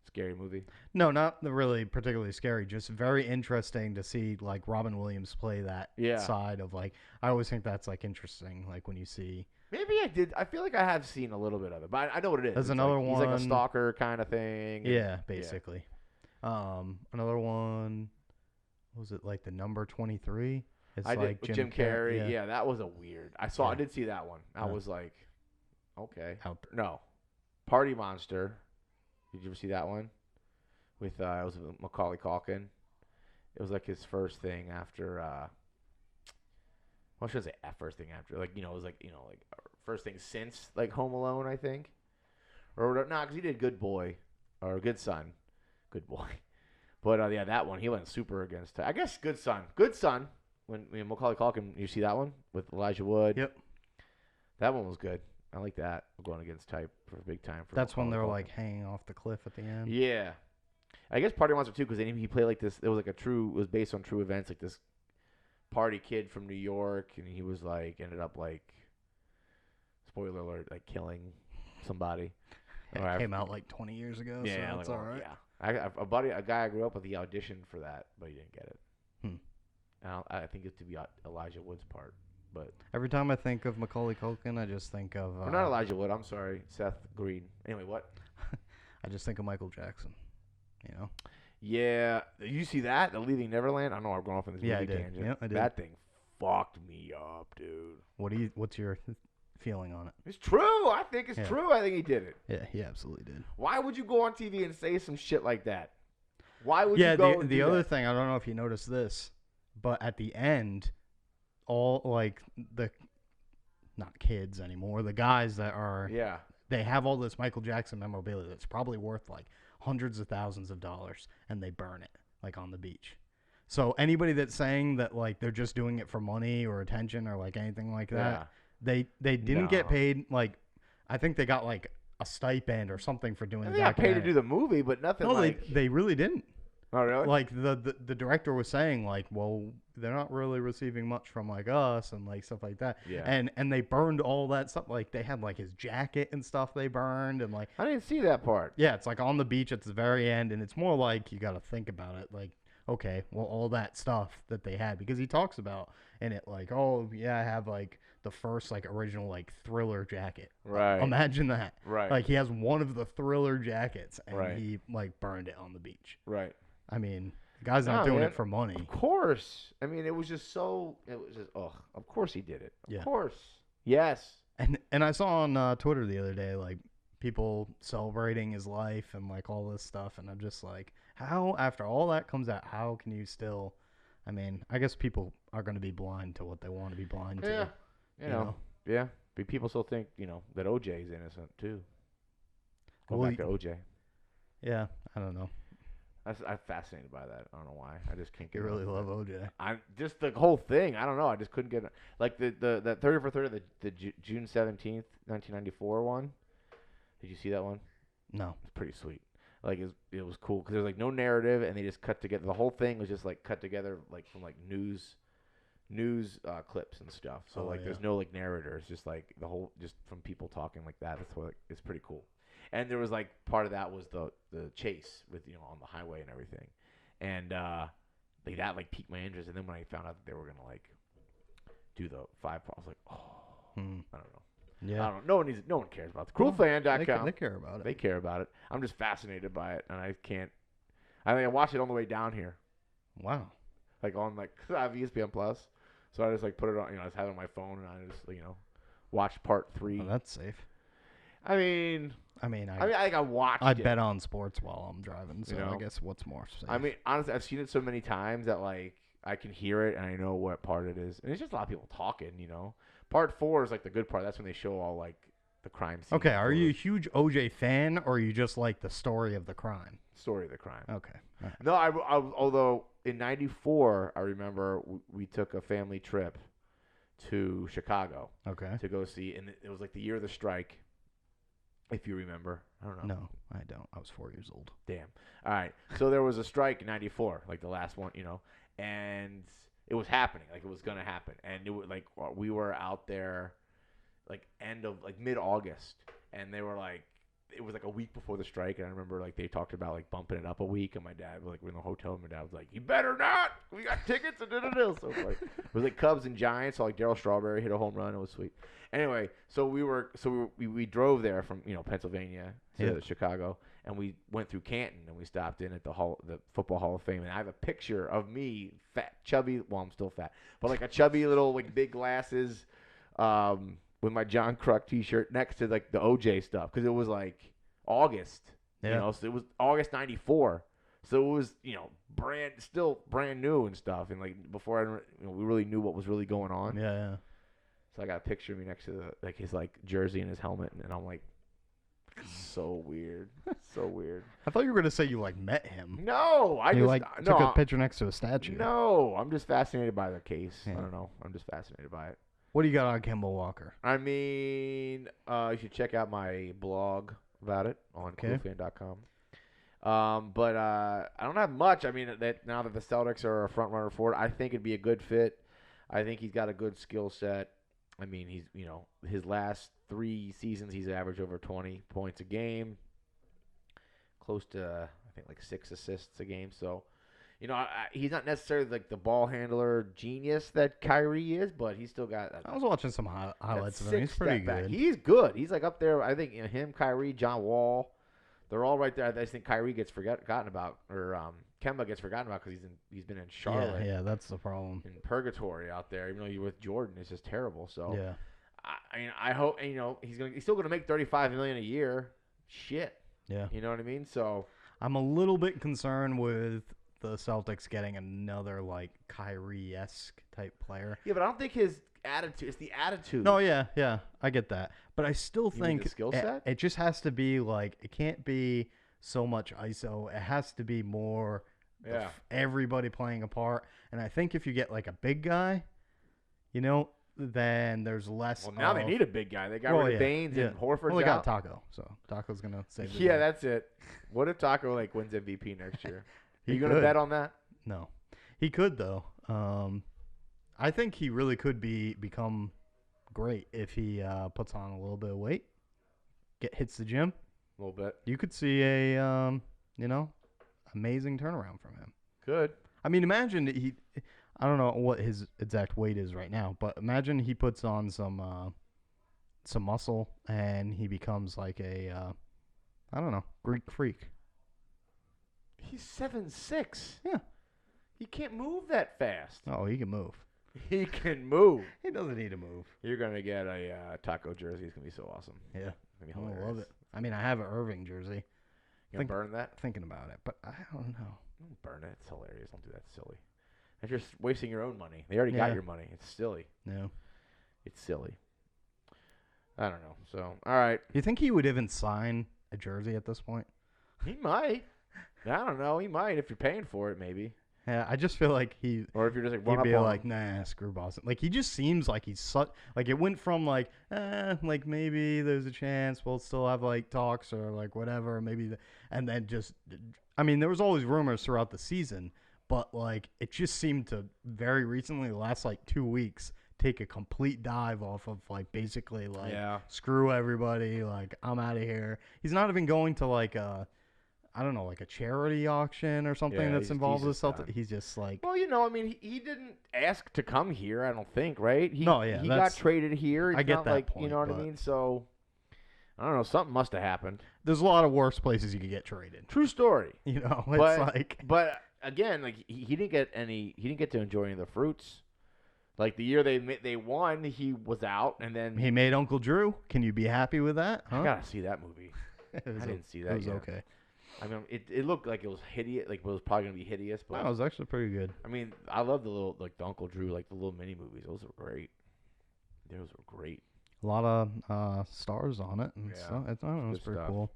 Scary movie. No, not really particularly scary. Just very interesting to see like Robin Williams play that Yeah. side of like. I always think that's like interesting. Like when you see. Maybe I did. I feel like I have seen a little bit of it, but I know what it is. There's It's another like, He's like a one- stalker kind of thing. and- Yeah, basically. Another one. What was it like the number 23? It's I like did Jim Carrey. Yeah. Yeah, that was a weird. I Yeah. did see that one. I Yeah. was like, okay. Out there. No, Party Monster. Did you ever see that one? With it was with Macaulay Culkin. It was like his first thing after. Well, I should say first thing after. Like it was like like first thing since like Home Alone, I think. Or no, because he did Good Boy or Good Son, Good Boy. But yeah, that one he went super against. I guess Good Son. When Macaulay Culkin, you see that one with Elijah Wood. Yep. That one was good. I like that. Going against type for big time. For That's when Macaulay they're Culkin. like hanging off the cliff at the end. Yeah. I guess Party Monster too, because he played like this. It was like it was based on true events, like this party kid from New York, and he was like ended up like, spoiler alert, like killing somebody. It came out like 20 years ago, Yeah, so it's all right. Yeah. A guy I grew up with, he auditioned for that, but he didn't get it. And I think it's to be Elijah Wood's part, but Every time I think of Macaulay Culkin, I just think of. or not Elijah Wood. I'm sorry, Seth Green. Anyway, what? I just think of Michael Jackson. You know. Yeah, you see that the Leaving Neverland? I know I'm going off on this Yeah, movie I did. tangent. Yeah, I did. That thing fucked me up, dude. What's your feeling on it? It's true. I think it's Yeah. true. I think he did it. Yeah, he absolutely did. Why would you go on TV and say some shit like that? Why would Yeah, you go? the other thing, I don't know if you noticed this, but at the end, all like the not kids anymore, the guys that are Yeah. they have all this Michael Jackson memorabilia that's probably worth like hundreds of thousands of dollars, and they burn it like on the beach. So anybody that's saying that like they're just doing it for money or attention or like anything like that, Yeah. they didn't get No. paid. Like I think they got like a stipend or something for doing They the got paid to documentary. do the movie, but nothing No, like. they really didn't. Oh really? Like the director was saying, like, well, they're not really receiving much from like us and like stuff like that. Yeah. And they burned all that stuff. Like they had like his jacket and stuff they burned and like I didn't see that part. yeah, it's like on the beach at the very end, and it's more like you got to think about it. Like, okay, well, all that stuff that they had, because he talks about in it, like, oh yeah, I have like the first like original like Thriller jacket. Right. Imagine that. Right. Like he has one of the Thriller jackets, and Right. he like burned it on the beach. Right. I mean, the guy's not Nah, doing man. it for money. Of course. I mean, it was just so. It was just. Oh, of course he did it. Of Yeah. course. Yes. And I saw on Twitter the other day like people celebrating his life and like all this stuff, and I'm just like, how after all that comes out, how can you still? I mean, I guess people are going to be blind to what they want to be blind Yeah. to. You know. Yeah. But people still think that OJ is innocent too. Go Well, back to OJ. Yeah, I don't know. I'm fascinated by that. I don't know why. I just can't get. You really enough of love it. OJ. I just the whole thing. I don't know. I just couldn't get it. Like the 30 for 30, the June 17th, 1994 one. Did you see that one? No. It's pretty sweet. Like it was cool because there's like no narrative and they just cut together. The whole thing was just like cut together like from like news clips and stuff. So Oh, like yeah. there's no like narrators, just like the whole just from people talking like that. That's what like, it's pretty cool. And there was like part of that was the chase with on the highway and everything, and like that like piqued my interest. And then when I found out that they were gonna like do the 5 part, I was like, oh, I don't know. Yeah. I don't know. No one cares about it. Cruelfan.com. They care about it. They care about it. I'm just fascinated by it, and I can't. I think I watched it on the way down here, Wow. like on like cause I have ESPN Plus, so I just like put it on. I just had it on my phone, and I just watched part 3. Oh, that's safe. I mean, I I watched. I it. bet on sports while I'm driving, so I know? guess what's more safe? I mean, honestly, I've seen it so many times that like I can hear it and I know what part it is, and it's just a lot of people talking. Part 4 is like the good part. That's when they show all like the crime scene. Okay, are you a huge OJ fan, or you just like the story of the crime? Story of the crime. Okay. All right. No, although in '94, I remember we took a family trip to Chicago Okay. to go see, and it was like the year of the strike, if you remember. I don't know. No, I don't. I was 4 years old. Damn. All right. So there was a strike in '94, like the last one, and it was happening, like it was gonna happen, and it was like we were out there, like end of like mid-August, and they were like. It was like a week before the strike, and I remember like they talked about like bumping it up a week, and my dad we're in the hotel, and my dad was like, "You better not. We got tickets." And so it was like Cubs and Giants. So like Darryl Strawberry hit a home run. It was sweet. Anyway, we drove there from Pennsylvania to Chicago, and we went through Canton, and we stopped in at the Football Hall of Fame, and I have a picture of me, fat, chubby. Well, I'm still fat, but like a chubby little like big glasses. With my John Kruk T-shirt next to like the OJ stuff, because it was like August, Yeah. so it was August '94, so it was still brand new and stuff, and like before we really knew what was really going on. Yeah. So I got a picture of me next to his like jersey and his helmet, and I'm like, so weird, so weird. I thought you were gonna say you like met him. No, I You just like took a picture next to a statue. No, I'm just fascinated by the case. Yeah. I don't know. I'm just fascinated by it. What do you got on Kemba Walker? I mean, you should check out my blog about it on Okay. coolfan.com. But I don't have much. I mean, that now that the Celtics are a front runner for it, I think it'd be a good fit. I think he's got a good skill set. I mean, he's his last 3 seasons he's averaged over 20 points a game, close to I think like 6 assists a game. So. He's not necessarily like the ball handler genius that Kyrie is, but he's still got. I was watching some highlights of him. He's six pretty step back. good. He's good. He's like up there. I think him, Kyrie, John Wall, they're all right there. I just think Kyrie gets forgotten about, or Kemba gets forgotten about because he's been in Charlotte. Yeah, that's the problem. In purgatory out there, even though you're with Jordan, it's just terrible. So Yeah. I mean, I hope he's still gonna make $35 million a year. Shit. Yeah. You know what I mean? So I'm a little bit concerned with the Celtics getting another like Kyrie-esque type player. yeah, but I don't think his attitude. It's the attitude. No, yeah, I get that, but I still You mean think the skill set? it just has to be like it can't be so much ISO. It has to be more Yeah. everybody playing a part. And I think if you get like a big guy, then there's less. Well, now they need a big guy. They got rid of Baines and Horford's Well, they got out. Taco, so Taco's gonna save. The Yeah, day. that's it. What if Taco wins MVP next year? Are you could. gonna bet on that? No, he could though. I think he really could become great if he puts on a little bit of weight, hits the gym. A little bit. You could see a amazing turnaround from him. Good. I mean, imagine I don't know what his exact weight is right now, but imagine he puts on some muscle and he becomes like a I don't know, Greek freak. He's 7'6". Yeah. He can't move that fast. Oh, he can move. He can move. He doesn't need to move. You're gonna get a Taco jersey. It's gonna be so awesome. Yeah. It's gonna be I hilarious. love it. I mean, I have an Irving jersey. You gonna burn that? Thinking about it, but I don't know. Don't burn it. It's hilarious. Don't do that. It's silly. And you're just wasting your own money. They already got your money. It's silly. No. It's silly. I don't know. So, all right. You think he would even sign a jersey at this point? He might. I don't know. He might if you're paying for it, maybe. Yeah, I just feel like Or if you're just like run he'd up be on like, him. nah, screw Boston. Like he just seems like he's such like it went from like maybe there's a chance we'll still have like talks or like whatever and then just I mean there was always rumors throughout the season, but like it just seemed to very recently the last like 2 weeks take a complete dive off of like basically like screw everybody, like I'm out of here. He's not even going to like I don't know, like a charity auction or something that's involved with Celtics. He's just like... Well, I mean, he didn't ask to come here, I don't think, right? He got traded here. It's I get not that like, point. You know what I mean? So, I don't know. Something must have happened. There's a lot of worse places you could get traded. True story. It's But again, like he didn't get to enjoy any of the fruits. Like the year they won, he was out, and then he made Uncle Drew. Can you be happy with that? Huh? I gotta see that movie. I didn't see that. It was yet. Okay. I mean, it looked like it was hideous. Like it was probably gonna be hideous, but it was actually pretty good. I mean, I love the little the Uncle Drew, like the little mini movies. Those were great. Those were great. A lot of stars on it. And stuff. I don't know. It's pretty stuff. cool.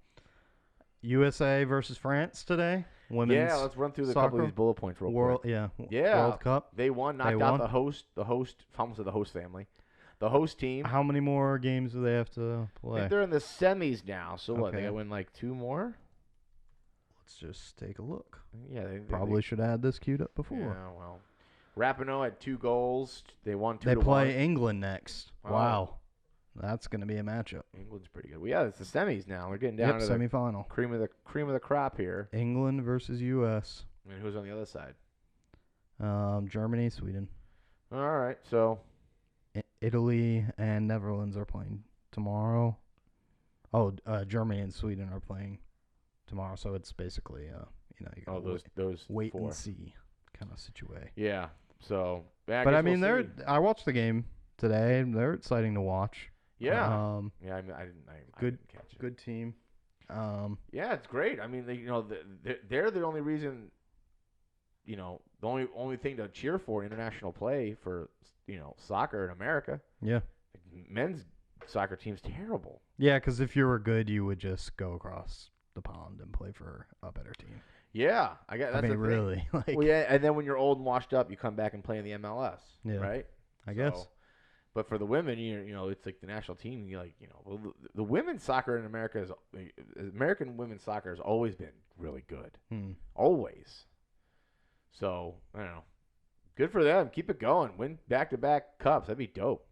USA versus France today. Women's let's run through the soccer. couple of these bullet points real World, quick. Yeah. World Cup. They won, knocked out the host. Almost said the host family. The host team. How many more games do they have to I play? think they're in the semis now. So what? They Okay. gotta win like 2 more. Let's just take a look. Yeah, they Probably should have had this queued up before. Yeah, well, Rapinoe had 2 goals. They won 2 They to play 1. England next. Oh. Wow. That's going to be a matchup. England's pretty good. Well, yeah, it's the semis now. We're getting down to the semifinal. cream of the crop here. England versus U.S. And who's on the other side? Germany, Sweden. All right, so Italy and Netherlands are playing tomorrow. Oh, Germany and Sweden are playing tomorrow. So it's basically, you gotta those wait 4. and see kind of situation. Yeah. So, but I mean, I watched the game today. They're exciting to watch. Yeah. Yeah. I didn't catch it. Good team. Yeah, it's great. I mean, they're the only reason. The only thing to cheer for international play for soccer in America. Yeah. Men's soccer team's terrible. Yeah, because if you were good, you would just go across the pond and play for a better team. Yeah, I guess that's really. Like, well, yeah, and then when you're old and washed up, you come back and play in the MLS. Yeah. Right. I guess. But for the women, it's like the national team. The women's soccer in America American women's soccer has always been really good. Always. So I don't know. Good for them. Keep it going. Win back-to-back cups. That'd be dope.